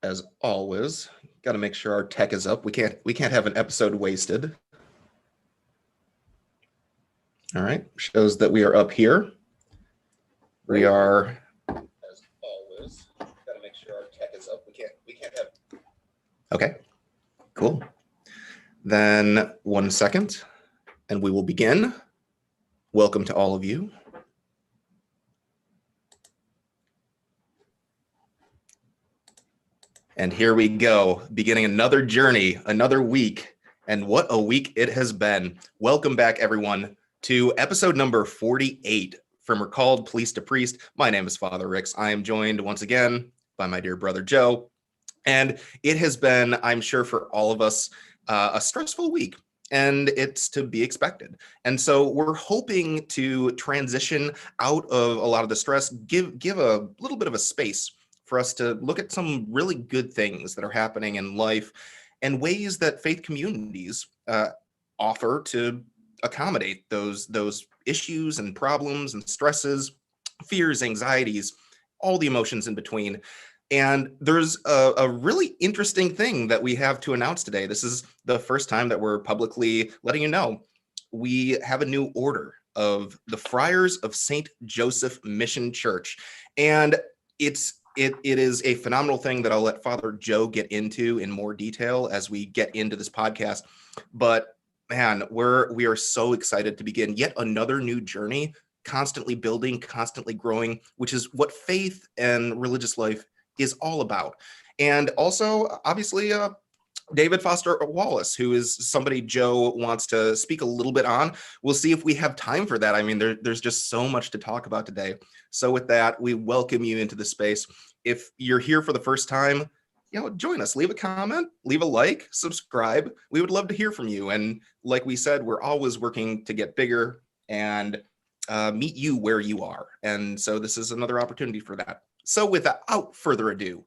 as always, got to make sure our tech is up. We can't have an episode wasted. All right, shows that we are up here. We are, as always, got to make sure our tech is up. We can't have. Okay, cool. Then 1 second, and we will begin. Welcome to all of you. And here we go, beginning another journey, another week, and what a week it has been. Welcome back, everyone, to episode number 48 from Recalled Police to Priest. My name is Father Rix. I am joined once again by my dear brother, Joe. And it has been, I'm sure for all of us, a stressful week, and it's to be expected. And so we're hoping to transition out of a lot of the stress, give a little bit of a space for us to look at some really good things that are happening in life and ways that faith communities offer to accommodate those issues and problems and stresses, fears, anxieties, all the emotions in between. And there's a really interesting thing that we have to announce today. This is the first time that we're publicly letting you know. We have a new order of the Friars of St. Joseph Mission Church. And it is a phenomenal thing that I'll let Father Joe get into in more detail as we get into this podcast. But man, we are so excited to begin yet another new journey, constantly building, constantly growing, which is what faith and religious life is all about. And also, obviously, David Foster Wallace, who is somebody Joe wants to speak a little bit on. We'll see if we have time for that. I mean, there's just so much to talk about today. So with that, we welcome you into the space. If you're here for the first time, join us, leave a comment, leave a like, subscribe. We would love to hear from you. And like we said, we're always working to get bigger and meet you where you are. And so this is another opportunity for that. So without further ado,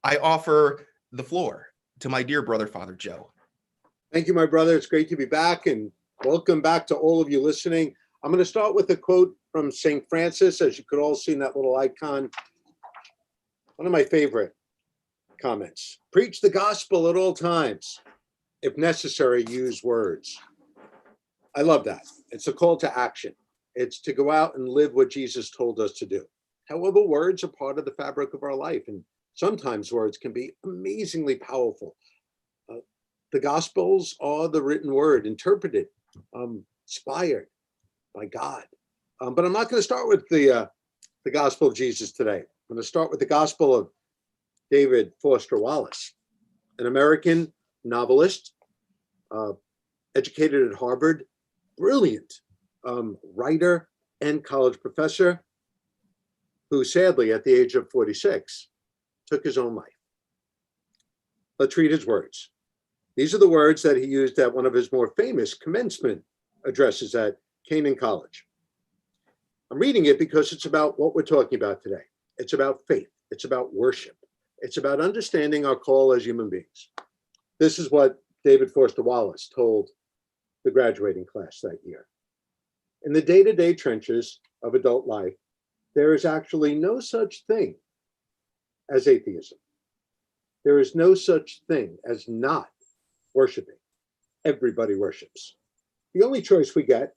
I offer the floor to my dear brother, Father Joe. Thank you, my brother. It's great to be back, and welcome back to all of you listening. I'm going to start with a quote from St. Francis, as you could all see in that little icon. One of my favorite comments. Preach the gospel at all times. If necessary, use words. I love that. It's a call to action. It's to go out and live what Jesus told us to do. However, words are part of the fabric of our life, and sometimes words can be amazingly powerful. The Gospels are the written word, interpreted, inspired by God. But I'm not going to start with the Gospel of Jesus today. I'm going to start with the Gospel of David Foster Wallace, an American novelist, educated at Harvard, brilliant writer and college professor, who sadly, at the age of 46, took his own life. Let's read his words. These are the words that he used at one of his more famous commencement addresses at Canaan College. I'm reading it because it's about what we're talking about today. It's about faith. It's about worship. It's about understanding our call as human beings. This is what David Foster Wallace told the graduating class that year. In the day-to-day trenches of adult life, there is actually no such thing as atheism. There is no such thing as not worshiping. Everybody worships. The only choice we get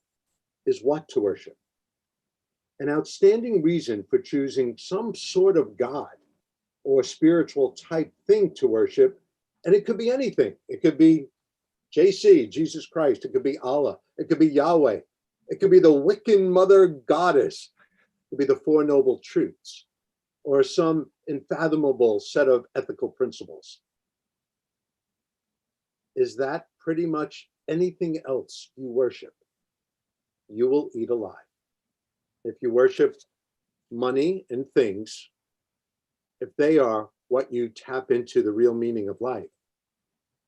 is what to worship. An outstanding reason for choosing some sort of God or spiritual type thing to worship, and it could be anything. It could be JC, Jesus Christ. It could be Allah. It could be Yahweh. It could be the Wiccan mother goddess. It could be the Four Noble Truths, or some unfathomable set of ethical principles. Is that pretty much anything else you worship? You will eat alive. If you worship money and things, if they are what you tap into the real meaning of life,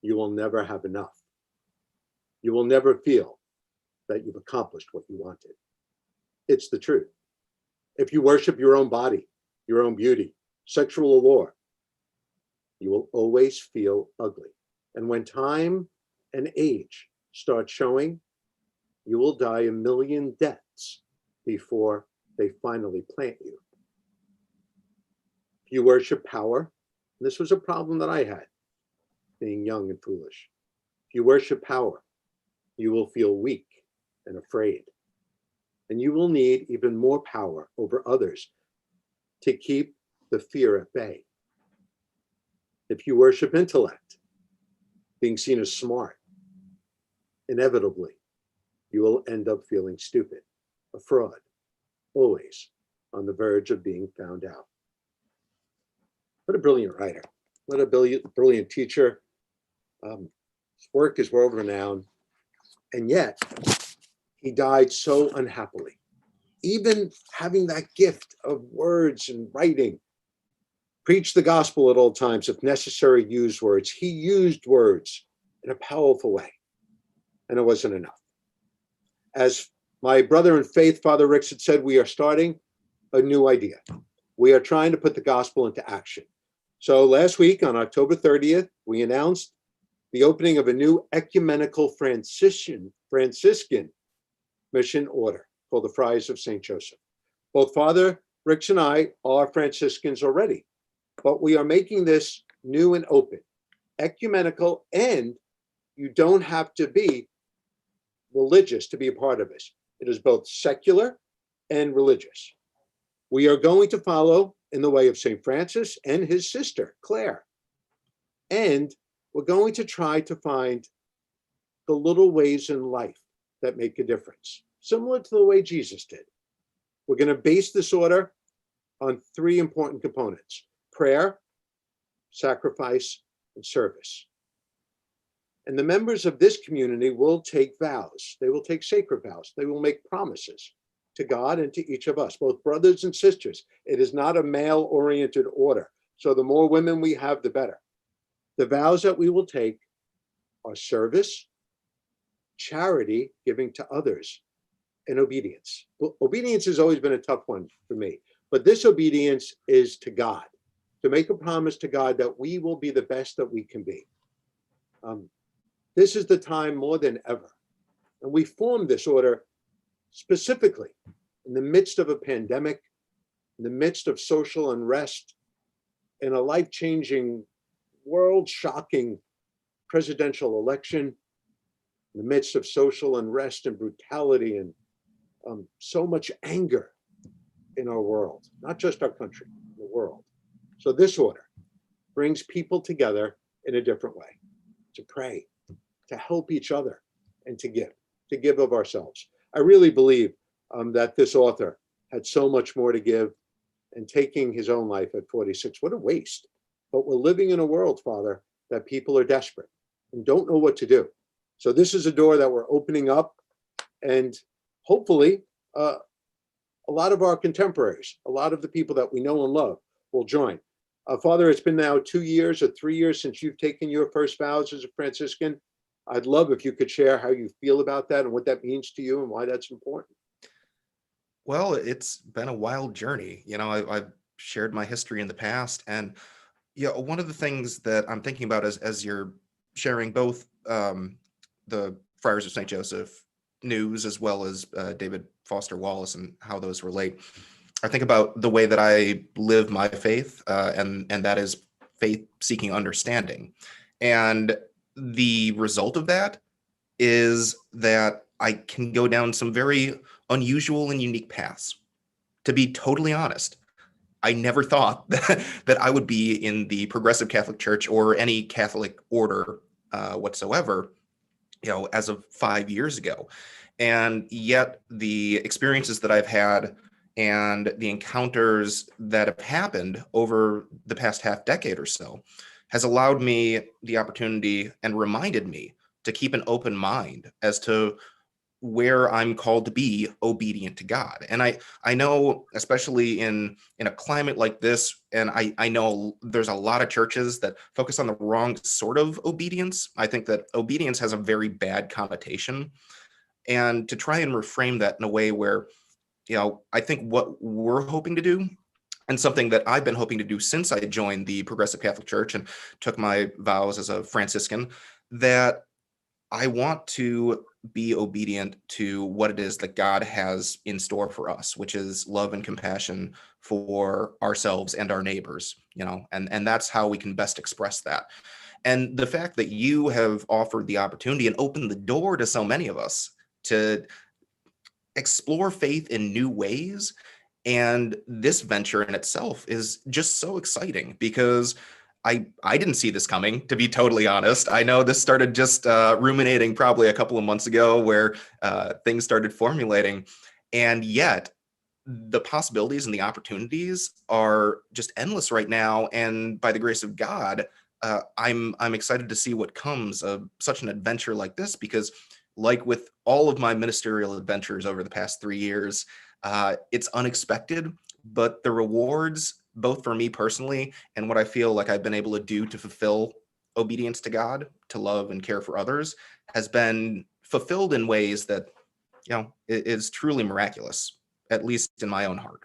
you will never have enough. You will never feel that you've accomplished what you wanted. It's the truth. If you worship your own body, your own beauty, sexual allure, you will always feel ugly. And when time and age start showing, you will die a million deaths before they finally plant you. If you worship power, And this was a problem that I had, being young and foolish. If you worship power, you will feel weak and afraid. And you will need even more power over others to keep the fear at bay. If you worship intellect, being seen as smart, inevitably, you will end up feeling stupid, a fraud, always on the verge of being found out. What a brilliant writer. What a brilliant teacher. His work is world renowned. And yet, he died so unhappily. Even having that gift of words and writing, preach the gospel at all times, if necessary, use words. He used words in a powerful way, and it wasn't enough. As my brother in faith, Father Rix, had said, we are starting a new idea. We are trying to put the gospel into action. So last week on October 30th, we announced the opening of a new ecumenical Franciscan mission order called the Friars of St. Joseph. Both Father Rix and I are Franciscans already, but we are making this new and open, ecumenical, and you don't have to be religious to be a part of this. It is both secular and religious. We are going to follow in the way of St. Francis and his sister, Claire. And we're going to try to find the little ways in life that make a difference, similar to the way Jesus did. We're going to base this order on three important components: prayer, sacrifice, and service. And the members of this community will take vows. They will take sacred vows. They will make promises to God and to each of us, both brothers and sisters. It is not a male-oriented order. So the more women we have, the better. The vows that we will take are service, charity, giving to others, and obedience. Well, obedience has always been a tough one for me, but this obedience is to God, to make a promise to God that we will be the best that we can be. This is the time more than ever. And we formed this order specifically in the midst of a pandemic, in the midst of social unrest, in a life-changing, world-shocking presidential election, in the midst of social unrest and brutality and so much anger in our world, not just our country, the world. So this order brings people together in a different way, to pray, to help each other, and to give of ourselves. I really believe that this author had so much more to give, and taking his own life at 46, what a waste. But we're living in a world, Father, that people are desperate and don't know what to do. So this is a door that we're opening up, and hopefully a lot of our contemporaries, a lot of the people that we know and love will join. Father, it's been now 2 years or 3 years since you've taken your first vows as a Franciscan. I'd love if you could share how you feel about that and what that means to you and why that's important. Well, it's been a wild journey. I've shared my history in the past, and one of the things that I'm thinking about as you're sharing both the Friars of St. Joseph news as well as David Foster Wallace and how those relate, I think about the way that I live my faith, and that is faith seeking understanding. And the result of that is that I can go down some very unusual and unique paths. To be totally honest, I never thought that I would be in the Progressive Catholic Church or any Catholic order whatsoever, as of 5 years ago. And yet the experiences that I've had and the encounters that have happened over the past half decade or so has allowed me the opportunity and reminded me to keep an open mind as to where I'm called to be obedient to God. And I know, especially in a climate like this, and I know there's a lot of churches that focus on the wrong sort of obedience. I think that obedience has a very bad connotation. And to try and reframe that in a way where, I think what we're hoping to do, and something that I've been hoping to do since I joined the Progressive Catholic Church and took my vows as a Franciscan, that I want to be obedient to what it is that God has in store for us, which is love and compassion for ourselves and our neighbors, and that's how we can best express that. And the fact that you have offered the opportunity and opened the door to so many of us to explore faith in new ways. And this venture in itself is just so exciting because I didn't see this coming, to be totally honest. I know this started just ruminating probably a couple of months ago where things started formulating. And yet the possibilities and the opportunities are just endless right now. And by the grace of God, I'm excited to see what comes of such an adventure like this, because like with all of my ministerial adventures over the past 3 years, it's unexpected, but the rewards, both for me personally and what I feel like I've been able to do to fulfill obedience to God, to love and care for others, has been fulfilled in ways that, is truly miraculous, at least in my own heart.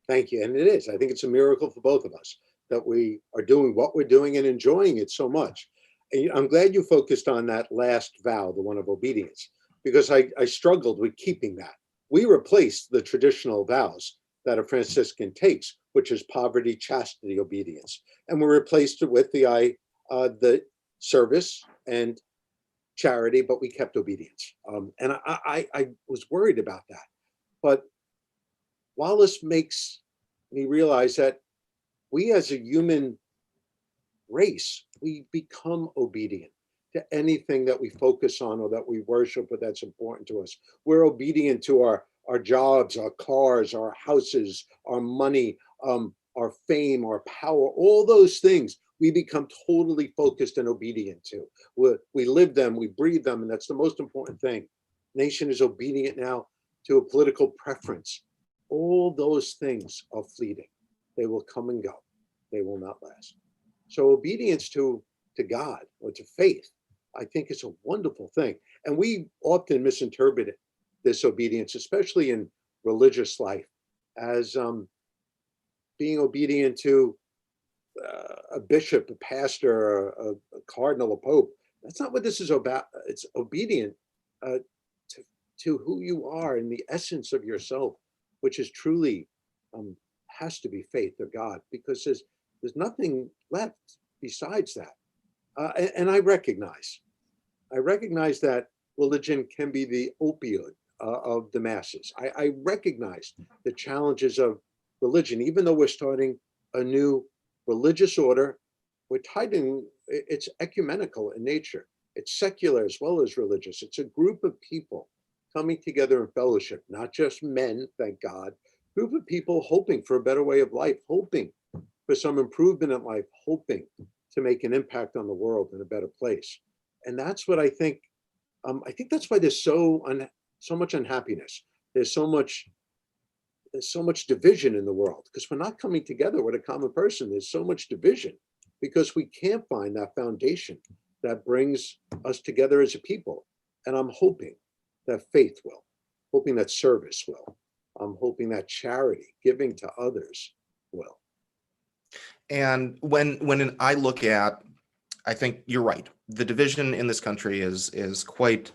Thank you. And it is. I think it's a miracle for both of us that we are doing what we're doing and enjoying it so much. And I'm glad you focused on that last vow, the one of obedience, because I struggled with keeping that. We replaced the traditional vows that a Franciscan takes, which is poverty, chastity, obedience. And we replaced it with the service and charity, but we kept obedience. And I was worried about that. But Wallace makes me realize that we as a human race, we become obedient to anything that we focus on or that we worship or that's important to us. We're obedient to our jobs, our cars, our houses, our money, our fame, our power, all those things we become totally focused and obedient to. We live them, we breathe them, and that's the most important thing. Nation is obedient now to a political preference. All those things are fleeting. They will come and go. They will not last. So obedience to God or to faith, I think, is a wonderful thing. And we often misinterpret this obedience, especially in religious life, as being obedient to a bishop, a pastor, a cardinal, a pope. That's not what this is about. It's obedient to who you are and the essence of yourself, which is truly has to be faith or God, because there's nothing left besides that. And I recognize that religion can be the opioid of the masses. I recognize the challenges of religion, even though we're starting a new religious order. We're tied in, it's ecumenical in nature. It's secular as well as religious. It's a group of people coming together in fellowship, not just men, thank God, group of people hoping for a better way of life, hoping for some improvement in life, hoping to make an impact on the world in a better place. And that's what I think that's why there's so much unhappiness. There's so much division in the world, because we're not coming together with a common person. There's so much division because we can't find that foundation that brings us together as a people. And I'm hoping that faith will, hoping that service will, I'm hoping that charity, giving to others will. And when I look at, I think you're right. The division in this country is quite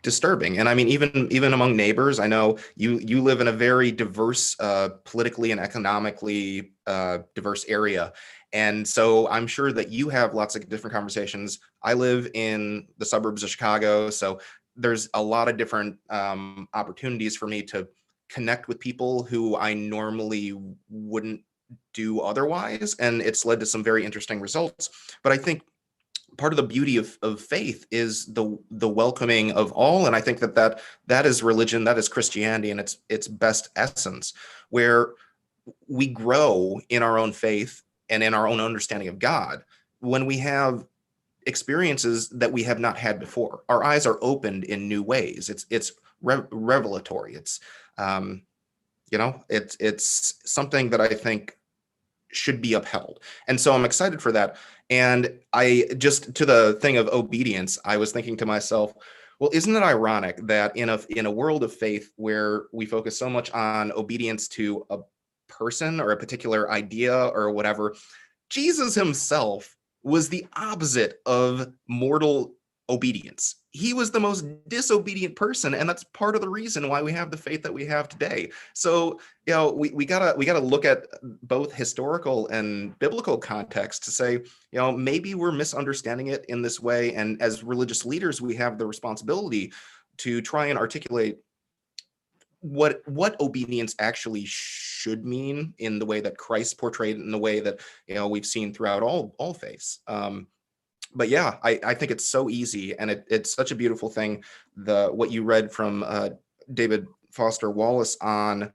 disturbing. And I mean, even among neighbors, I know you live in a very diverse, politically and economically diverse area. And so I'm sure that you have lots of different conversations. I live in the suburbs of Chicago, so there's a lot of different opportunities for me to connect with people who I normally wouldn't do otherwise. And it's led to some very interesting results. But I think part of the beauty of faith is the welcoming of all. And I think that is religion, that is Christianity in its best essence, where we grow in our own faith and in our own understanding of God when we have experiences that we have not had before. Our eyes are opened in new ways. It's revelatory. It's it's something that I think should be upheld. And so I'm excited for that. And I just, to the thing of obedience, I was thinking to myself, well, isn't it ironic that in a world of faith where we focus so much on obedience to a person or a particular idea or whatever, Jesus himself was the opposite of mortal obedience. He was the most disobedient person, and that's part of the reason why we have the faith that we have today. So, we gotta look at both historical and biblical context to say, maybe we're misunderstanding it in this way. And as religious leaders, we have the responsibility to try and articulate what obedience actually should mean in the way that Christ portrayed it, in the way that we've seen throughout all faiths. But yeah, I think it's so easy, and it's such a beautiful thing. What you read from David Foster Wallace on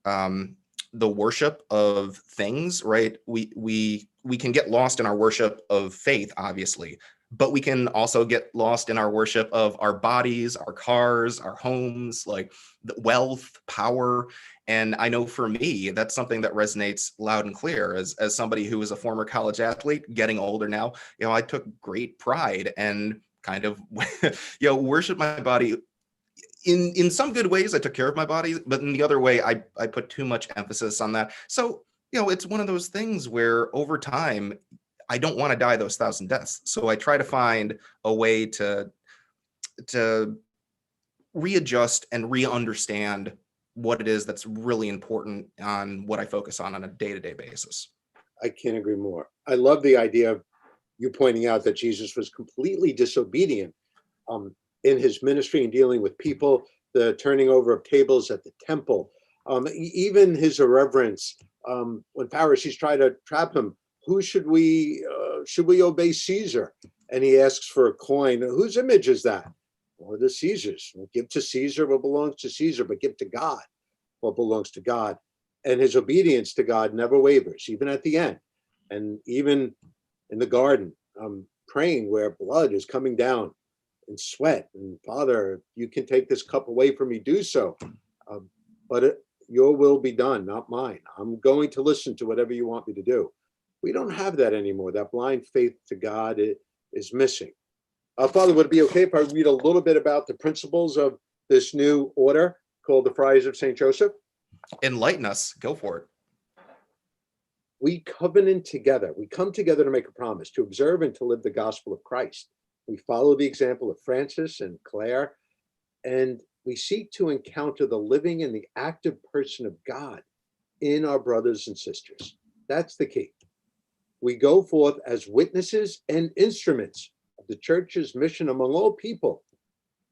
the worship of things, right? We can get lost in our worship of faith, obviously, but we can also get lost in our worship of our bodies, our cars, our homes, like the wealth, power. And I know for me, that's something that resonates loud and clear. As somebody who was a former college athlete, getting older now, I took great pride and kind of, worship my body. In some good ways, I took care of my body, but in the other way, I put too much emphasis on that. So, it's one of those things where over time, I don't want to die those 1,000 deaths. So I try to find a way to readjust and re-understand what it is that's really important on what I focus on a day-to-day basis. I can't agree more. I love the idea of you pointing out that Jesus was completely disobedient in his ministry and dealing with people, the turning over of tables at the temple, even his irreverence when Pharisees try to trap him. Who should we obey Caesar? And he asks for a coin. Whose image is that? Well, the Caesar's. We'll give to Caesar what belongs to Caesar, but give to God what belongs to God. And his obedience to God never wavers, even at the end. And even in the garden, praying where blood is coming down and sweat. And Father, you can take this cup away from me, do so. But your will be done, not mine. I'm going to listen to whatever you want me to do. We don't have that anymore. That blind faith to God is missing. Father, would it be okay if I read a little bit about the principles of this new order called the Friars of St. Joseph? Enlighten us. Go for it. We covenant together. We come together to make a promise, to observe and to live the gospel of Christ. We follow the example of Francis and Clare, and we seek to encounter the living and the active person of God in our brothers and sisters. That's the key. We go forth as witnesses and instruments of the church's mission among all people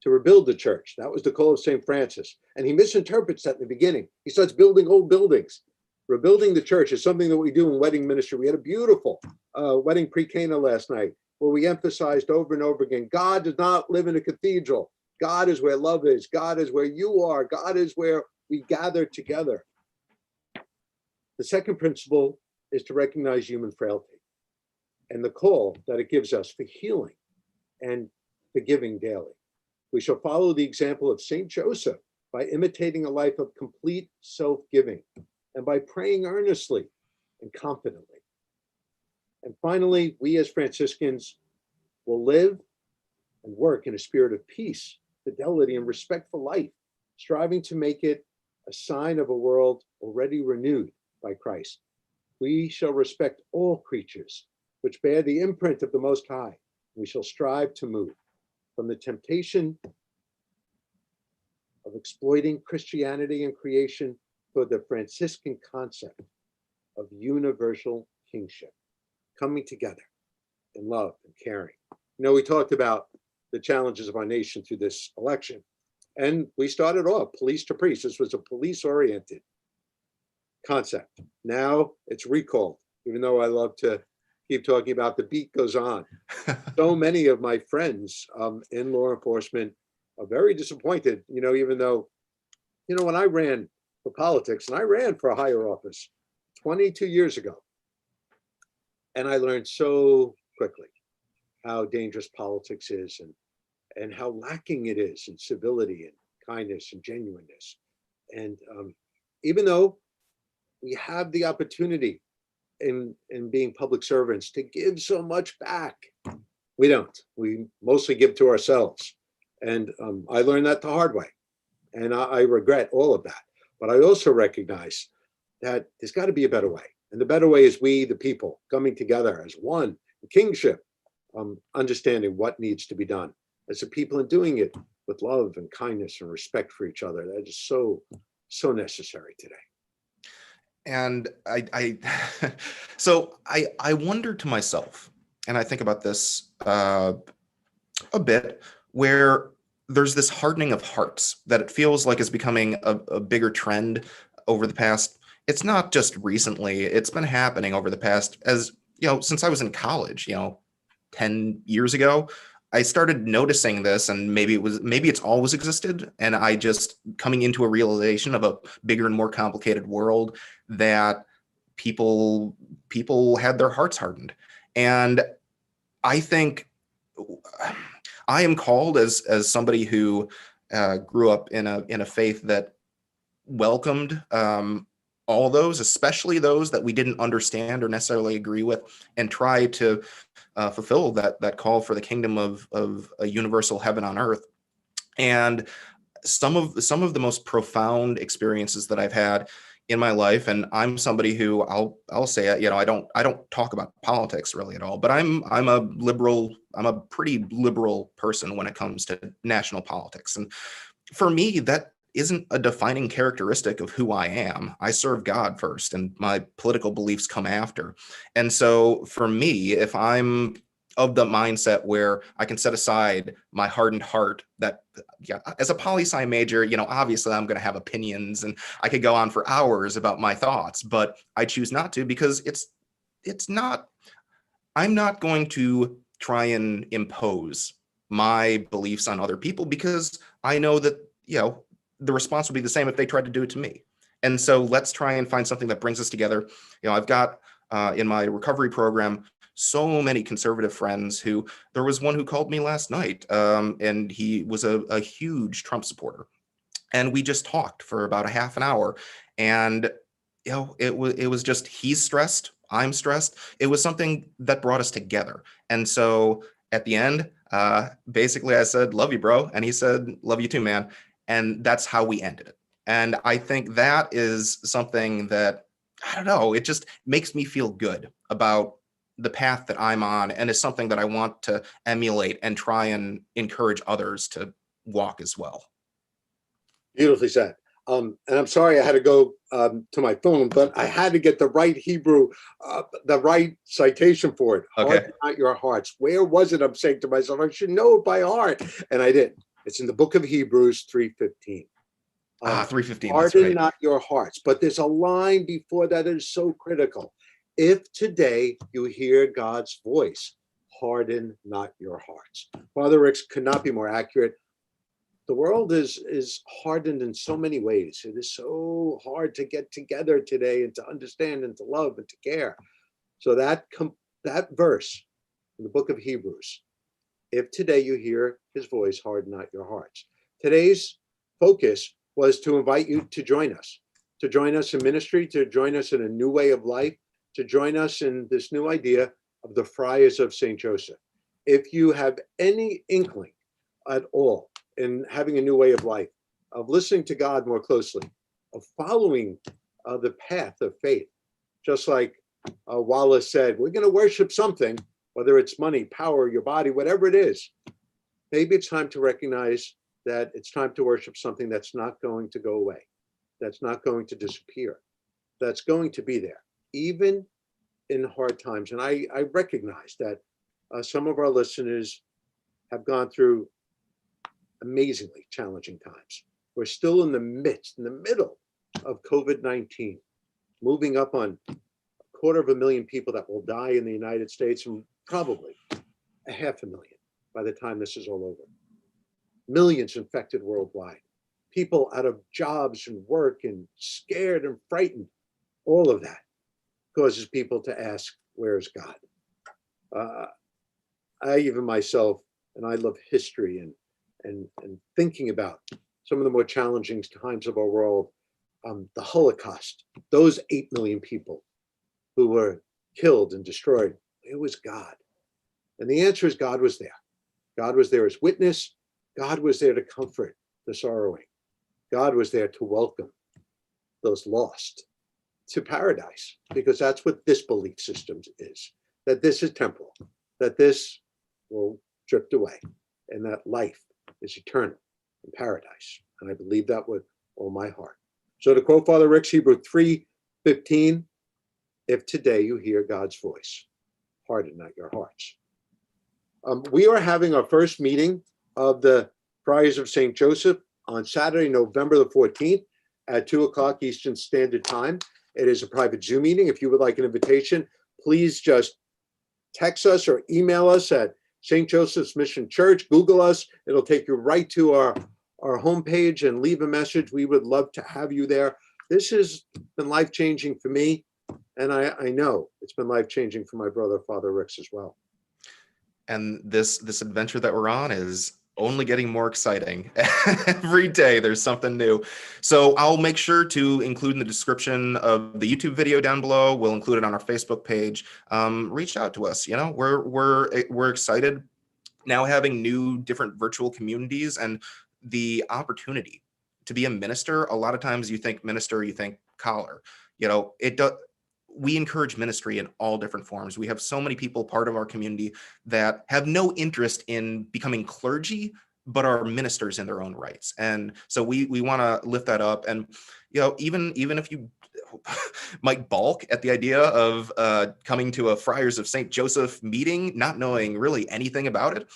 to rebuild the church. That was the call of St. Francis. And he misinterprets that in the beginning. He starts building old buildings. Rebuilding the church is something that we do in wedding ministry. We had a beautiful wedding pre-Cana last night where we emphasized over and over again, God does not live in a cathedral. God is where love is. God is where you are. God is where we gather together. The second principle is to recognize human frailty and the call that it gives us for healing and forgiving daily. We shall follow the example of St. Joseph by imitating a life of complete self-giving and by praying earnestly and confidently. And finally, we as Franciscans will live and work in a spirit of peace, fidelity, and respect for life, striving to make it a sign of a world already renewed by Christ. We shall respect all creatures which bear the imprint of the Most High. We shall strive to move from the temptation of exploiting Christianity and creation toward the Franciscan concept of universal kingship, coming together in love and caring. We talked about the challenges of our nation through this election, and we started off police to priest. This was a police-oriented concept. Now it's recalled, even though I love to keep talking about the beat goes on. So many of my friends in law enforcement are very disappointed, even though, when I ran for politics, and I ran for a higher office 22 years ago, and I learned so quickly how dangerous politics is and how lacking it is in civility and kindness and genuineness. And even though we have the opportunity in being public servants to give so much back, we don't. We mostly give to ourselves. And I learned that the hard way. And I regret all of that. But I also recognize that there's got to be a better way. And the better way is we, the people, coming together as one, kingship, understanding what needs to be done. as a people and doing it with love and kindness and respect for each other. That is so, so necessary today. And I wonder to myself, and I think about this a bit, where there's this hardening of hearts that it feels like is becoming a bigger trend over the past. It's not just recently, it's been happening over the past, as since I was in college, 10 years ago. I started noticing this, and maybe it's always existed, and I just coming into a realization of a bigger and more complicated world, that people had their hearts hardened. And I think I am called, as somebody who grew up in a faith that welcomed all those, especially those that we didn't understand or necessarily agree with, and try to fulfill that call for the kingdom of a universal heaven on earth. And some of the most profound experiences that I've had in my life, and I'm somebody who I'll say it, I don't talk about politics really at all, but I'm a pretty liberal person when it comes to national politics. And for me, that isn't a defining characteristic of who I am. I serve God first, and my political beliefs come after. And so for me, if I'm of the mindset where I can set aside my hardened heart, that as a poli-sci major, obviously I'm going to have opinions, and I could go on for hours about my thoughts, but I choose not to, because I'm not going to try and impose my beliefs on other people, because I know that, the response would be the same if they tried to do it to me. And so let's try and find something that brings us together. I've got in my recovery program so many conservative friends who, there was one who called me last night, and he was a huge Trump supporter. And we just talked for about a half an hour. And it was just, he's stressed, I'm stressed. It was something that brought us together. And so at the end, basically I said, "Love you, bro." And he said, "Love you too, man." And that's how we ended it. And I think that is something that, I don't know, it just makes me feel good about the path that I'm on, and is something that I want to emulate and try and encourage others to walk as well. Beautifully said. And I'm sorry I had to go to my phone, but I had to get the right Hebrew, the right citation for it. Okay. Harden not your hearts. Where was it? I'm saying to myself, I should know it by heart. And I didn't. It's in the book of Hebrews 3:15. 3:15, that's Harden right. not your hearts. But there's a line before that is so critical. If today you hear God's voice, harden not your hearts. Father Rix could not be more accurate. The world is hardened in so many ways. It is so hard to get together today and to understand and to love and to care. So that verse in the book of Hebrews, if today you hear his voice, harden not your hearts. Today's focus was to invite you to join us in ministry, to join us in a new way of life, to join us in this new idea of the Friars of St. Joseph. If you have any inkling at all in having a new way of life, of listening to God more closely, of following the path of faith, just like Wallace said, we're going to worship something, whether it's money, power, your body, whatever it is. Maybe it's time to recognize that it's time to worship something that's not going to go away, that's not going to disappear, that's going to be there, even in hard times. And I recognize that some of our listeners have gone through amazingly challenging times. We're still in the middle of COVID-19, moving up on 250,000 people that will die in the United States, and probably 500,000 by the time this is all over. Millions infected worldwide, people out of jobs and work and scared and frightened. All of that causes people to ask, where's God? I even myself, and I love history and thinking about some of the more challenging times of our world, the Holocaust, those 8 million people who were killed and destroyed. It was God. And the answer is God was there. God was there as witness. God was there to comfort the sorrowing. God was there to welcome those lost to paradise, because that's what this belief system is, that this is temporal, that this will drift away. and that life is eternal in paradise. And I believe that with all my heart. So to quote Father Rix, Hebrew 3:15, if today you hear God's voice, harden not your hearts. We are having our first meeting of the Friars of St. Joseph on Saturday, November the 14th at 2:00 Eastern Standard Time. It is a private Zoom meeting. If you would like an invitation, please just text us or email us at St. Joseph's Mission Church. Google us. It'll take you right to our homepage and leave a message. We would love to have you there. This has been life-changing for me, and I know it's been life-changing for my brother, Father Rix, as well. And this adventure that we're on is only getting more exciting. Every day there's something new. So I'll make sure to include in the description of the YouTube video down below. We'll include it on our Facebook page. Reach out to us. We're excited now, having new different virtual communities and the opportunity to be a minister. A lot of times you think minister, you think collar. We encourage ministry in all different forms. We have so many people part of our community that have no interest in becoming clergy, but are ministers in their own rights. And so we want to lift that up. And, even if you might balk at the idea of coming to a Friars of St. Joseph meeting, not knowing really anything about it,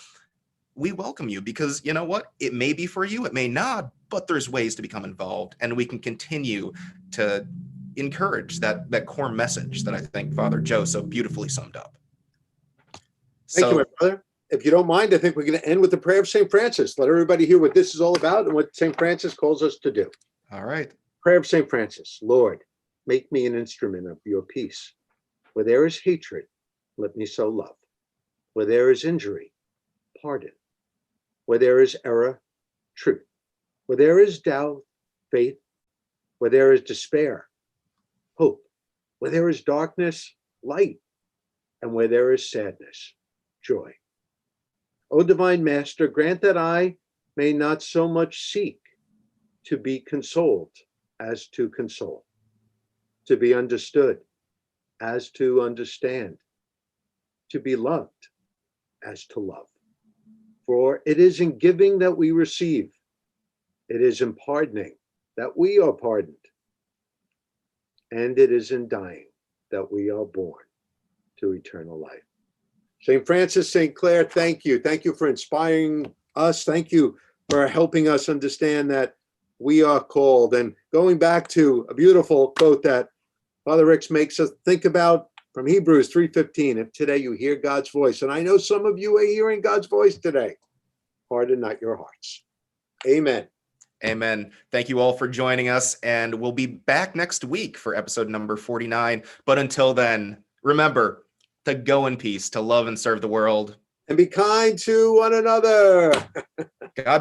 we welcome you, because you know what? It may be for you, it may not, but there's ways to become involved, and we can continue to encourage that core message that I think Father Joe so beautifully summed up. Thank you, my brother. If you don't mind, I think we're going to end with the prayer of St. Francis. Let everybody hear what this is all about and what St. Francis calls us to do. All right. Prayer of St. Francis. Lord, make me an instrument of your peace. Where there is hatred, let me sow love. Where there is injury, pardon. Where there is error, truth. Where there is doubt, faith. Where there is despair, hope. Where there is darkness, light. And where there is sadness, joy. O divine Master, grant that I may not so much seek to be consoled as to console, to be understood as to understand, to be loved as to love. For it is in giving that we receive, it is in pardoning that we are pardoned, and it is in dying that we are born to eternal life. St. Francis, St. Clare, thank you. Thank you for inspiring us. Thank you for helping us understand that we are called. And going back to a beautiful quote that Father Rix makes us think about from Hebrews 3:15, if today you hear God's voice, and I know some of you are hearing God's voice today, harden not your hearts. Amen. Amen. Thank you all for joining us, and we'll be back next week for episode number 49. But until then, remember to go in peace, to love and serve the world. And be kind to one another. God